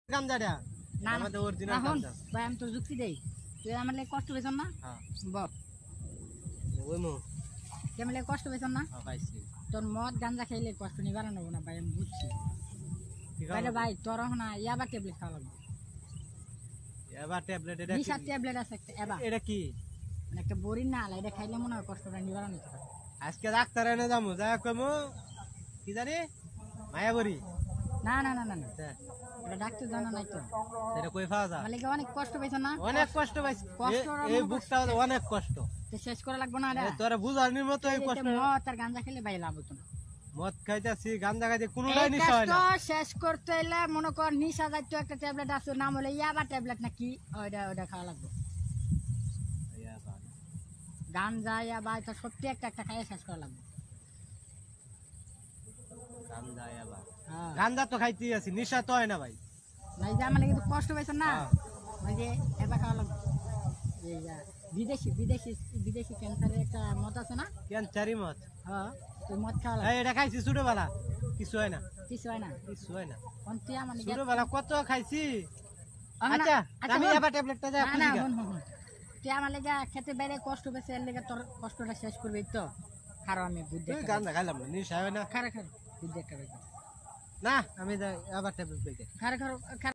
গাঞ্জাটা না আমাদের অরিজিনাল এখন গাঞ্জা ভাই আমি তো যুক্তি দেই তুই আমার লাগে কষ্ট পেছন না হ্যাঁ বল ওই মো তুই আমার লাগে কষ্ট পেছন না পাইছি তোর মদ গাঞ্জা খাইলে কষ্ট নিবার নেবো না ভাই আমি বুঝছি ঠিক তাহলে আছে ভাই তোর না ইয়াবা ট্যাবলেট খাওয়া লাগবে এবার ট্যাবলেট এটা নিশা ট্যাবলেট আছে একটা এবা এটা কি মানে একটা বড়ির না আলা এটা খাইলে মনে হয় কষ্টটা নিবার নিতে পারে আজকে ডাক্তার এনে যাবো যা কমু কি জানি মায়াবরি না না না না না এটা ডাক্তার জানা নাই তো সেটা কই পাওয়া যায় আমার লাগে অনেক কষ্ট পেছন না অনেক কষ্ট পাইছি কষ্ট এই বুকটা অনেক কষ্ট তো শেষ করা লাগবে না এটা তোরা বুঝানির মতো এই কষ্ট মদ আর গাঞ্জা খেলে ভাই লাভ হতো না মদ খাইতেছি গাঞ্জা খাইতে কোনো এই নিশা হয় না কাজটা শেষ করতে হলে মনে কর নিশা জাতীয় একটা ট্যাবলেট আছে নাম হলো ইয়াবা ট্যাবলেট নাকি ওইটা ওইটা খাওয়া লাগবে গাঞ্জা ইয়াবা এটা সত্যি একটা একটা খাইয়ে শেষ করা লাগবে গাঞ্জা এবার হ্যাঁ গাঞ্জা তো খাইতেই আছি নিশা তো হয় না ভাই নাই যে আমার কিন্তু কষ্ট পেয়েছে না হ্যাঁ। ওই যে এবার খাওয়া লাগবে এই যে বিদেশি বিদেশি বিদেশি ক্যান্সারের একটা মদ আছে না ক্যান্সারি মদ হ্যাঁ ওই মদ খাওয়া লাগবে এই এটা খাইছি ছোটবেলা কিছু হয় না কিছু হয় না কিছু হয় না কোন তুই আমার লাগে ছোটবেলা কত খাইছি না, আচ্ছা আমি শোন। এবার ট্যাবলেটটা যা না না খুঁজি হুন হুন হুন। তুই আমার লেগে খেতে বাইরে কষ্ট পেয়েছে এর লেগে তোর কষ্টটা শেষ করবি তো খারো আমি বুদ্ধি তুই গাঞ্জা খাইলাম না নিশা হয় না খারো খারো বুদ্ধি একটা পাইছি না আমি আবার ট্যাবলেট পেয়ে খারো খারো